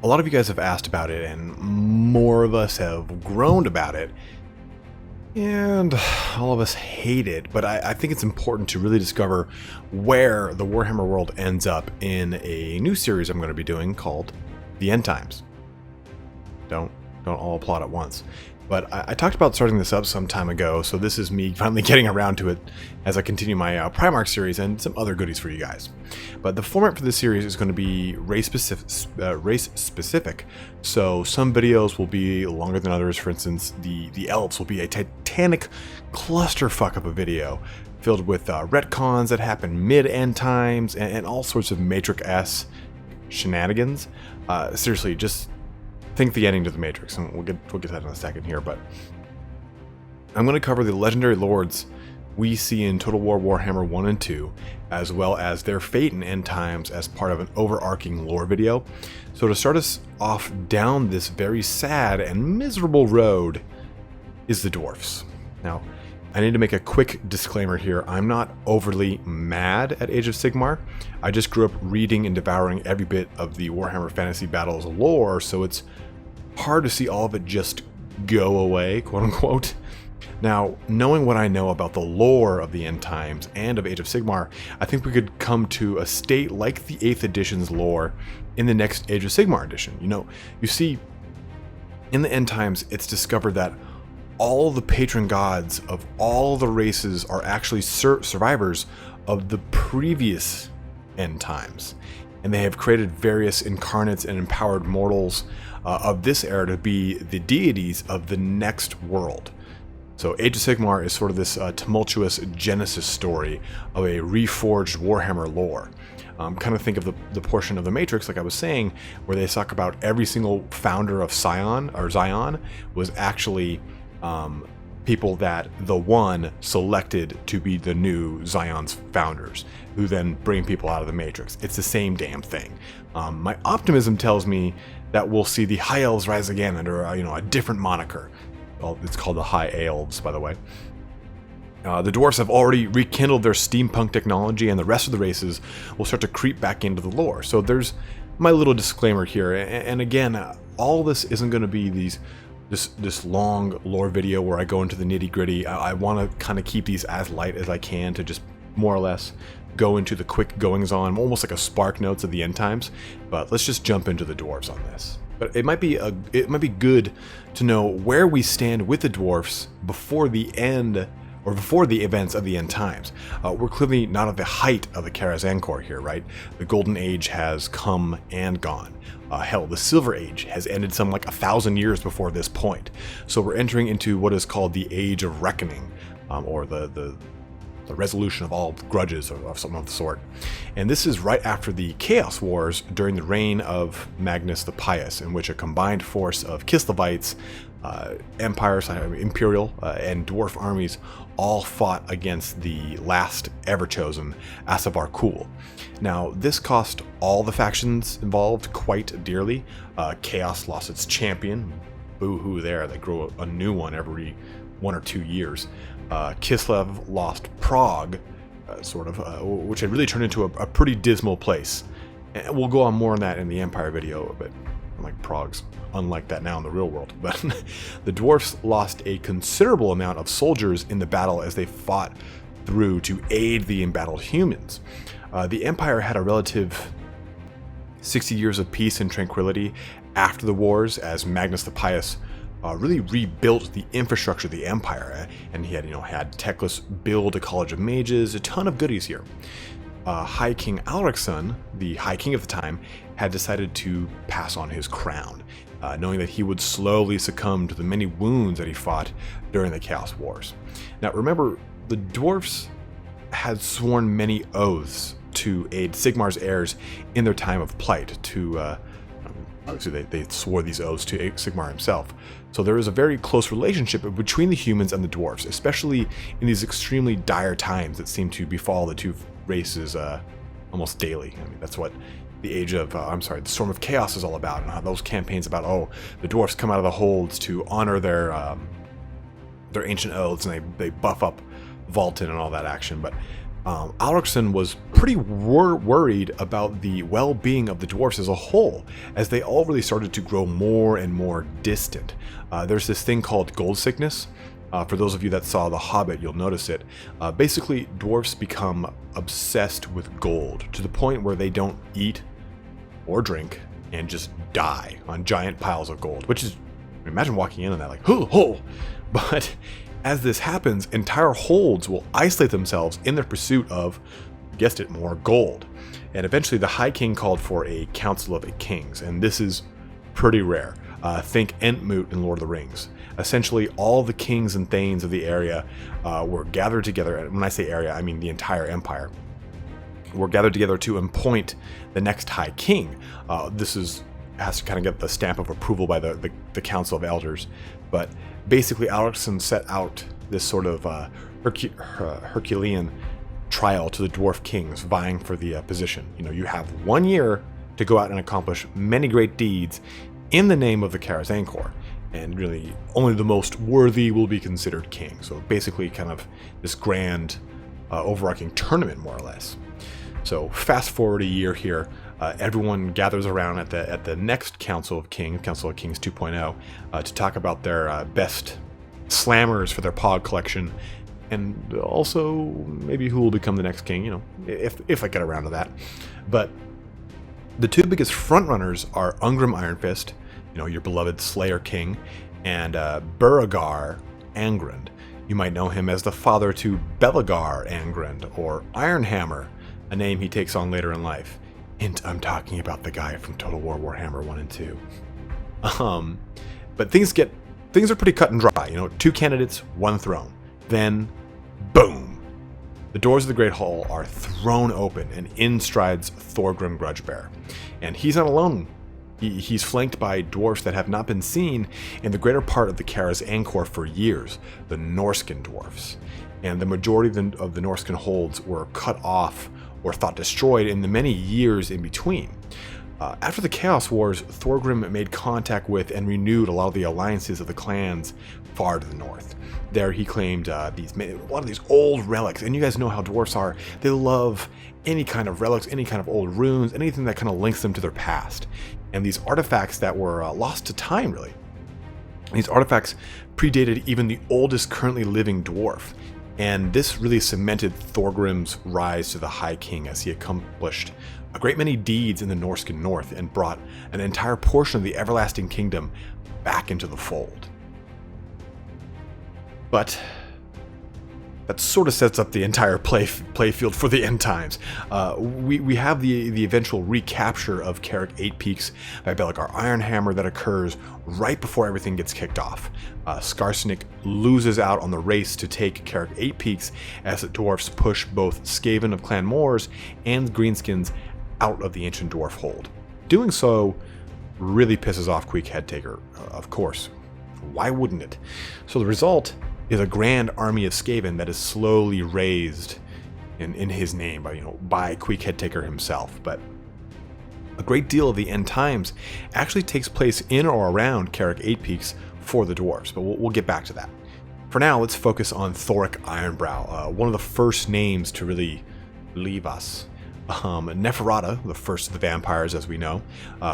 a lot of you guys have asked about it, and more of us have groaned about it, and all of us hate it, but I think it's important to really discover where the Warhammer world ends up in a new series I'm going to be doing called The End Times. Don't all applaud at once. But I talked about starting this up some time ago, so this is me finally getting around to it as I continue my Primarch series and some other goodies for you guys. But the format for this series is going to be race specific. So some videos will be longer than others. For instance, the elves will be a titanic clusterfuck of a video filled with retcons that happen mid-end times and all sorts of Matrix-esque shenanigans. Seriously, just think the ending to the Matrix, and we'll get to that in a second here, but I'm going to cover the legendary lords we see in Total War Warhammer 1 and 2, as well as their fate in End Times as part of an overarching lore video. So to start us off down this very sad and miserable road is the Dwarfs. Now, I need to make a quick disclaimer here. I'm not overly mad at Age of Sigmar. I just grew up reading and devouring every bit of the Warhammer Fantasy Battles lore, so it's hard to see all of it just go away, quote unquote. Now, knowing what I know about the lore of the End Times and of Age of Sigmar, I think we could come to a state like the 8th edition's lore in the next Age of Sigmar edition. You see, in the End Times, it's discovered that all the patron gods of all the races are actually survivors of the previous End Times. And they have created various incarnates and empowered mortals of this era to be the deities of the next world. So Age of Sigmar is sort of this tumultuous genesis story of a reforged Warhammer lore. Kind of think of the portion of the Matrix, like I was saying, where they talk about every single founder of Zion was actually people that the One selected to be the new Zion's founders, who then bring people out of the Matrix. It's the same damn thing. My optimism tells me that we'll see the High Elves rise again under a different moniker. Well, it's called the High Elves, by the way. The Dwarfs have already rekindled their steampunk technology, and the rest of the races will start to creep back into the lore. So there's my little disclaimer here. And again, all this isn't going to be this long lore video where I go into the nitty gritty. I want to kind of keep these as light as I can to just more or less go into the quick goings on, almost like a spark notes of the End Times. But let's just jump into the Dwarves on this. But it might be good to know where we stand with the Dwarfs before the end, or before the events of the End Times. We're clearly not at the height of the Karaz-Ankor here, right? The Golden Age has come and gone. Hell, the Silver Age has ended some like 1,000 years before this point. So we're entering into what is called the Age of Reckoning, or the resolution of all grudges of some of the sort. And this is right after the Chaos Wars during the reign of Magnus the Pious, in which a combined force of Kislevites, Imperial, and Dwarf armies all fought against the last ever chosen Asavar Kul. Now, this cost all the factions involved quite dearly. Chaos lost its champion. Boo-hoo there. They grow a new one every 1 or 2 years. Kislev lost Prague, which had really turned into a pretty dismal place. And we'll go on more on that in the Empire video, but like Prague's unlike that now in the real world. But the Dwarfs lost a considerable amount of soldiers in the battle as they fought through to aid the embattled humans. The Empire had a relative 60 years of peace and tranquility after the wars, as Magnus the Pious really rebuilt the infrastructure of the Empire, and he had Teclis build a College of Mages, a ton of goodies here. High King Alricson, the High King of the time, had decided to pass on his crown, knowing that he would slowly succumb to the many wounds that he fought during the Chaos Wars. Now remember, the Dwarfs had sworn many oaths to aid Sigmar's heirs in their time of plight. Obviously, they swore these oaths to Sigmar himself. So there is a very close relationship between the humans and the Dwarfs, especially in these extremely dire times that seem to befall the two races almost daily. I mean, that's what the the Storm of Chaos is all about, and how those campaigns about, the Dwarfs come out of the holds to honor their ancient oaths, and they buff up Vaulton and all that action. But Alricsson was pretty worried about the well-being of the dwarfs as a whole, as they all really started to grow more and more distant. There's this thing called gold sickness. For those of you that saw The Hobbit, you'll notice it. Basically, dwarfs become obsessed with gold to the point where they don't eat or drink and just die on giant piles of gold, which is, imagine walking in on that like, ho. But as this happens, entire holds will isolate themselves in their pursuit of, guessed it, more gold. And eventually the High King called for a Council of Kings, and this is pretty rare. Think Entmoot in Lord of the Rings. Essentially, all the kings and thanes of the area were gathered together. And when I say area, I mean the entire empire. Were gathered together to appoint the next High King. Has to kind of get the stamp of approval by the Council of Elders. But basically, Alricsson set out this sort of Herculean trial to the dwarf kings vying for the position. You have 1 year to go out and accomplish many great deeds in the name of the Karazhankhor, and really only the most worthy will be considered king. So basically kind of this grand overarching tournament, more or less. So fast forward a year here, everyone gathers around at the next Council of Kings 2.0, to talk about their best slammers for their pod collection, and also maybe who will become the next king, if I get around to that. But the two biggest frontrunners are Ungrim Iron Fist, your beloved Slayer King, and Belegar Angrind. You might know him as the father to Belegar Angrind, or Ironhammer, a name he takes on later in life. Hint, I'm talking about the guy from Total War Warhammer 1 and 2. But things are pretty cut and dry. 2 candidates, 1 throne. Then, boom! The doors of the Great Hall are thrown open, and in strides Thorgrim Grudgebearer. And he's not alone. He's flanked by dwarfs that have not been seen in the greater part of the Karazhankhor for years, the Norskin dwarfs. And the majority of the Norskin holds were cut off or thought destroyed in the many years in between. After the Chaos Wars, Thorgrim made contact with and renewed a lot of the alliances of the clans far to the north. There he claimed a lot of these old relics, and you guys know how dwarfs are. They love any kind of relics, any kind of old runes, anything that kind of links them to their past. And these artifacts that were lost to time, really. These artifacts predated even the oldest currently living dwarf. And this really cemented Thorgrim's rise to the High King, as he accomplished a great many deeds in the Norskin North and brought an entire portion of the Everlasting Kingdom back into the fold. But that sort of sets up the entire playfield for the end times. We have the eventual recapture of Carrick 8 Peaks by Belegar Ironhammer that occurs right before everything gets kicked off. Skarsnik loses out on the race to take Carrick 8 Peaks as the dwarfs push both Skaven of Clan Moors and Greenskins out of the ancient dwarf hold. Doing so really pisses off Queek Headtaker, of course. Why wouldn't it? So the result is a grand army of Skaven that is slowly raised in his name by Queek Headtaker himself. But a great deal of the end times actually takes place in or around Carrick 8 Peaks for the dwarves, but we'll get back to that. For now, let's focus on Thorak Ironbrow, one of the first names to really leave us. Neferata, the first of the vampires as we know,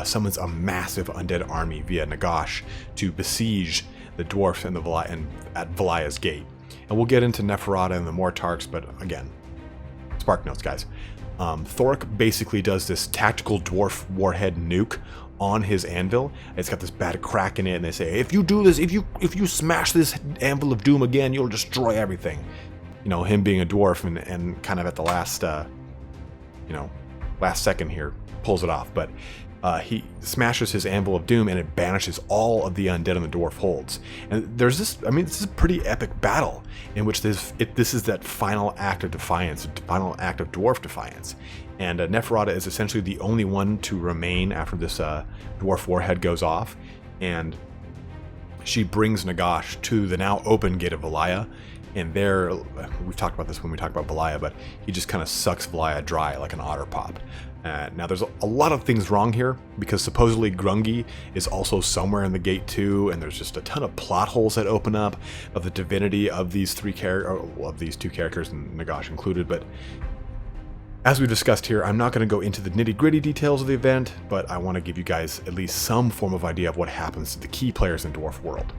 summons a massive undead army via Nagash to besiege the dwarfs and at Velaya's gate. And we'll get into Neferata and the Mortarks, but again, spark notes, guys. Thorak basically does this tactical dwarf warhead nuke on his anvil. It's got this bad crack in it, and they say, if you do this, if you smash this anvil of doom again, you'll destroy everything. Him being a dwarf and kind of at the last second here pulls it off, but he smashes his anvil of doom and it banishes all of the undead in the dwarf holds. And there's this is a pretty epic battle in which this is that final act of defiance, the final act of dwarf defiance. And Neferata is essentially the only one to remain after this dwarf warhead goes off, and she brings Nagash to the now open gate of Velaya. And there, we've talked about this when we talk about Velaya, but he just kind of sucks Velaya dry like an otter pop. Now, there's a lot of things wrong here, because supposedly Grungi is also somewhere in the gate too, and there's just a ton of plot holes that open up of the divinity of these two characters, and Nagash included. But As we discussed here, I'm not going to go into the nitty-gritty details of the event, but I want to give you guys at least some form of idea of what happens to the key players in Dwarf World.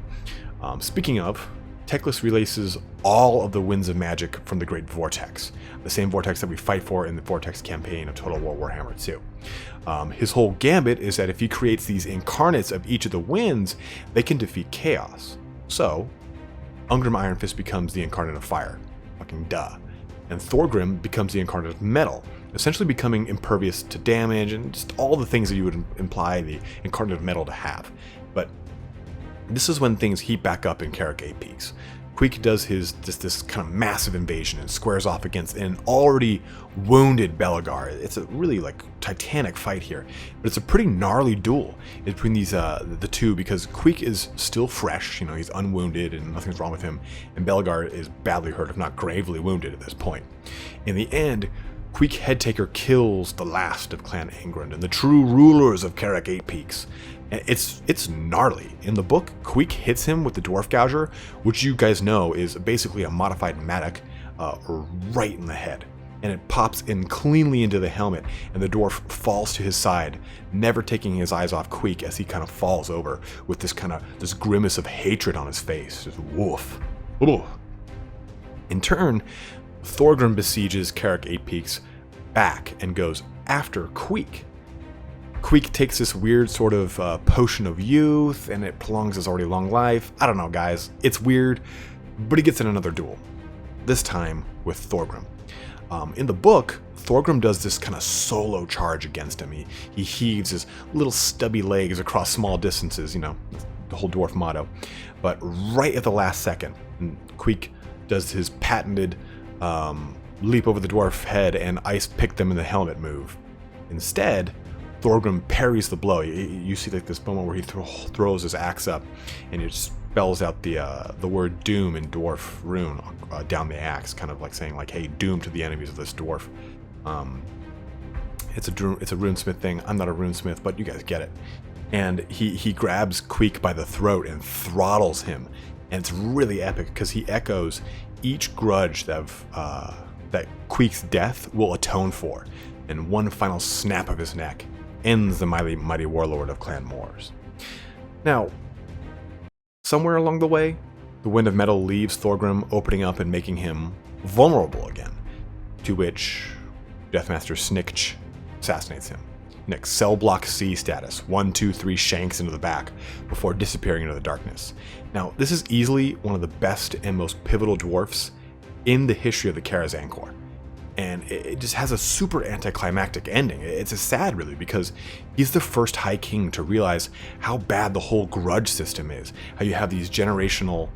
Speaking of, Teclis releases all of the winds of magic from the Great Vortex, the same vortex that we fight for in the Vortex campaign of Total War Warhammer 2. His whole gambit is that if he creates these incarnates of each of the winds, they can defeat chaos. So, Ungrim Iron Fist becomes the incarnate of fire. Fucking duh. And Thorgrim becomes the incarnate of metal, essentially becoming impervious to damage and just all the things that you would imply the incarnate of metal to have. But this is when things heat back up in Carrick 8 Peaks. Queek does this kind of massive invasion and squares off against an already wounded Belegar. It's a really titanic fight here, but it's a pretty gnarly duel between these the two, because Queek is still fresh, he's unwounded and nothing's wrong with him, and Belegar is badly hurt, if not gravely wounded at this point. In the end, Queek Headtaker kills the last of Clan Angron and the true rulers of Carrick 8 Peaks. It's gnarly. In the book, Queek hits him with the Dwarf Gouger, which you guys know is basically a modified mattock, right in the head. And it pops in cleanly into the helmet, and the dwarf falls to his side, never taking his eyes off Queek as he kind of falls over with this grimace of hatred on his face. Just woof. Ooh. In turn, Thorgrim besieges Carrick 8 Peaks back and goes after Queek. Queek takes this weird sort of potion of youth, and it prolongs his already long life. I don't know, guys. It's weird, but he gets in another duel. This time with Thorgrim. In the book, Thorgrim does this kind of solo charge against him. He heaves his little stubby legs across small distances, the whole dwarf motto. But right at the last second, Queek does his patented leap over the dwarf head and ice pick them in the helmet move. Instead, Thorgrim parries the blow. You see this moment where he throws his axe up, and it spells out the word doom in dwarf rune down the axe, kind of like saying hey, doom to the enemies of this dwarf. It's a runesmith thing. I'm not a runesmith, but you guys get it. And he grabs Queek by the throat and throttles him, and it's really epic because he echoes each grudge that Queek's death will atone for, and one final snap of his neck ends the mighty warlord of Clan Moors. Now, somewhere along the way, the Wind of Metal leaves Thorgrim, opening up and making him vulnerable again, to which Deathmaster Snikch assassinates him. Next, Cell Block C status, 1, 2, 3 shanks into the back before disappearing into the darkness. Now, this is easily one of the best and most pivotal dwarfs in the history of the Karazhan Corps. And it just has a super anticlimactic ending. It's sad, really, because he's the first High King to realize how bad the whole grudge system is. How you have these generational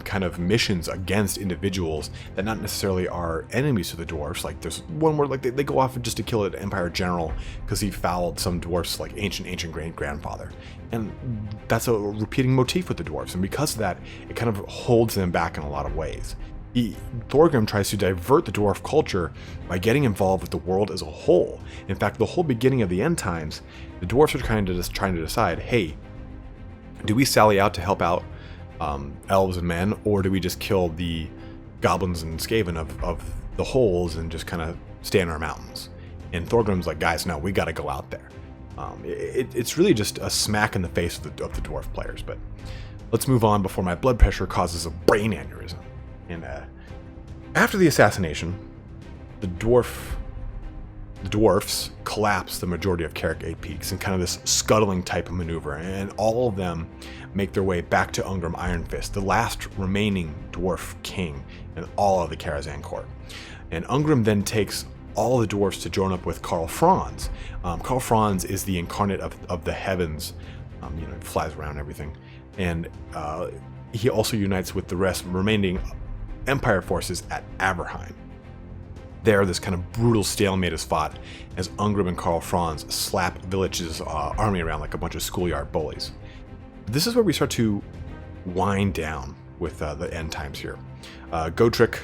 kind of missions against individuals that not necessarily are enemies to the dwarfs. Like there's one where they go off just to kill an Empire general because he fouled some dwarfs ancient great-grandfather. And that's a repeating motif with the dwarfs. And because of that, it kind of holds them back in a lot of ways. Thorgrim tries to divert the dwarf culture by getting involved with the world as a whole. In fact, the whole beginning of the end times, the dwarfs are kind of just trying to decide, hey, do we sally out to help out elves and men, or do we just kill the goblins and skaven of the holes and just kind of stay in our mountains? And Thorgrim's like, guys, no, we got to go out there. It's really just a smack in the face of the dwarf players. But let's move on before my blood pressure causes a brain aneurysm. And after the assassination, the dwarfs collapse the majority of Carrick 8 Peaks in kind of this scuttling type of maneuver, and all of them make their way back to Ungrim Iron Fist, the last remaining dwarf king in all of the Karazhan Corps. And Ungrim then takes all the dwarfs to join up with Karl Franz. Karl Franz is the incarnate of the heavens, flies around and everything, and he also unites with the remaining Empire forces at Aberheim. There, this kind of brutal stalemate is fought as Ungrim and Karl Franz slap Villach's army around like a bunch of schoolyard bullies. This is where we start to wind down with the end times here. Gotrek,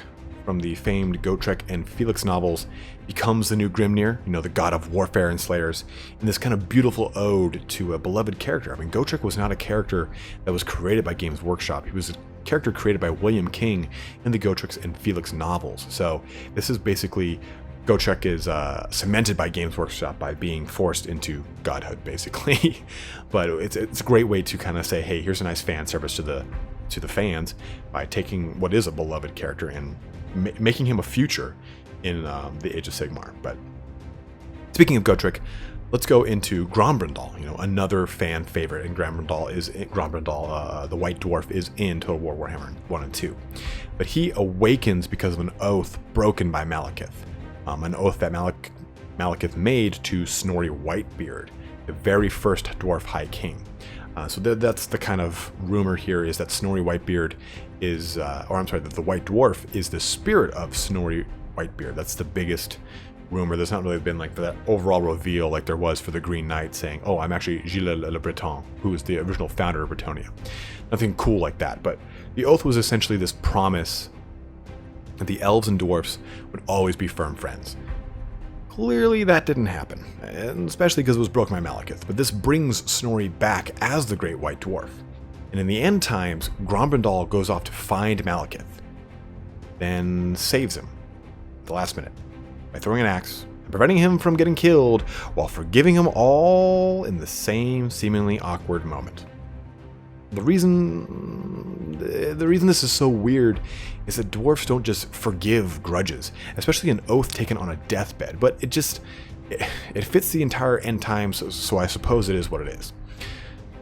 from the famed Gotrek and Felix novels, becomes the new Grimnir, the god of warfare and slayers, in this kind of beautiful ode to a beloved character. I mean, Gotrek was not a character that was created by Games Workshop. He was a character created by William King in the Gotrek and Felix novels. So this is basically Gotrek is cemented by Games Workshop by being forced into godhood, basically. But it's a great way to kind of say, hey, here's a nice fan service to the fans by taking what is a beloved character and making him a future in the Age of Sigmar. But speaking of Gotrek, let's go into Grombrindal, another fan favorite. And Grombrindal, the White Dwarf, is in Total War Warhammer 1 and 2. But he awakens because of an oath broken by Malekith. An oath that Malekith made to Snorri Whitebeard, the very first Dwarf High King. So that's the kind of rumor here, is that Snorri Whitebeard is, that the White Dwarf is the spirit of Snorri Whitebeard. That's the biggest rumor. There's not really been like that overall reveal like there was for the Green Knight saying, oh, I'm actually Gilles le Breton, who was the original founder of Bretonnia. Nothing cool like that, but the oath was essentially this promise that the elves and dwarfs would always be firm friends. Clearly that didn't happen, and especially because it was broken by Malekith, but this brings Snorri back as the Great White Dwarf. And in the end times, Grombrindal goes off to find Malekith, then saves him at the last minute by throwing an axe and preventing him from getting killed while forgiving him all in the same seemingly awkward moment. The reason this is so weird is that dwarfs don't just forgive grudges, especially an oath taken on a deathbed, but it fits the entire end times, so I suppose it is what it is.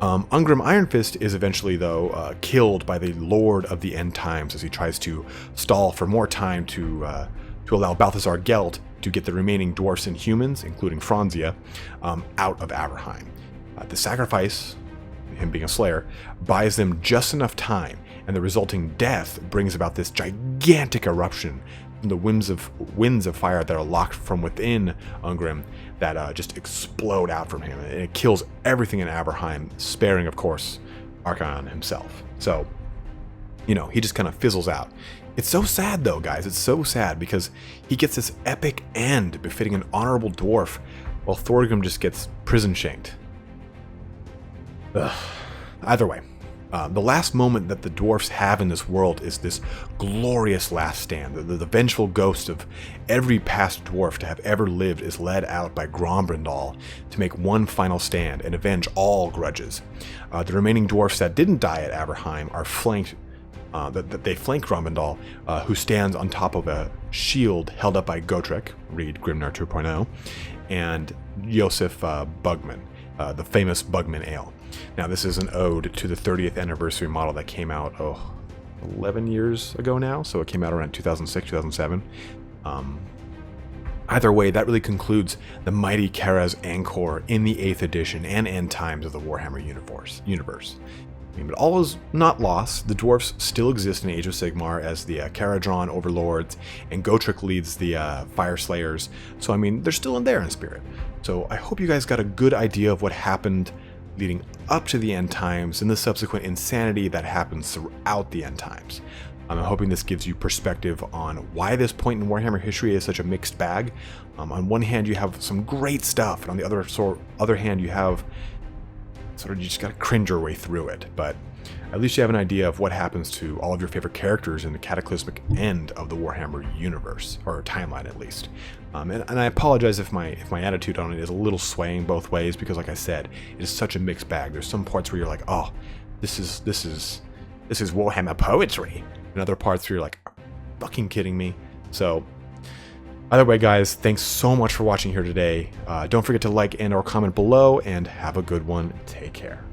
Ungrim Ironfist is eventually, though, killed by the Lord of the End Times as he tries to stall for more time to allow Balthazar Gelt to get the remaining dwarfs and humans, including Franzia, out of Aberheim. The sacrifice, him being a slayer, buys them just enough time, and the resulting death brings about this gigantic eruption from the winds of fire that are locked from within Ungrim that just explode out from him, and it kills everything in Aberheim, sparing, of course, Archaon himself. So, he just kind of fizzles out. It's so sad, though, guys. It's so sad because he gets this epic end befitting an honorable dwarf, while Thorgrim just gets prison shanked. Ugh. Either way, the last moment that the dwarfs have in this world is this glorious last stand. The vengeful ghost of every past dwarf to have ever lived is led out by Grombrindal to make one final stand and avenge all grudges. The remaining dwarfs that didn't die at Aberheim are flanked. They flank Grombrindal, who stands on top of a shield held up by Gotrek, read Grimnar 2.0, and Josef Bugman, the famous Bugman Ale. Now, this is an ode to the 30th anniversary model that came out, 11 years ago now, so it came out around 2006, 2007. Either way, that really concludes the mighty Kharaz Angkor in the 8th edition and end times of the Warhammer universe. But all is not lost. The dwarfs still exist in Age of Sigmar as the Kharadron overlords, and Gotrek leads the Fire Slayers. So, they're still in there in spirit. So I hope you guys got a good idea of what happened leading up to the end times and the subsequent insanity that happens throughout the end times. I'm hoping this gives you perspective on why this point in Warhammer history is such a mixed bag. On one hand, you have some great stuff, and on the other hand, you have you just gotta cringe your way through it. But at least you have an idea of what happens to all of your favorite characters in the cataclysmic end of the Warhammer universe, or timeline at least. And I apologize if my attitude on it is a little swaying both ways, because like I said, it is such a mixed bag. There's some parts where you're like, oh, this is Warhammer poetry, and other parts where you're like, are you fucking kidding me? So either way, guys, thanks so much for watching here today. Don't forget to like and or comment below, and have a good one. Take care.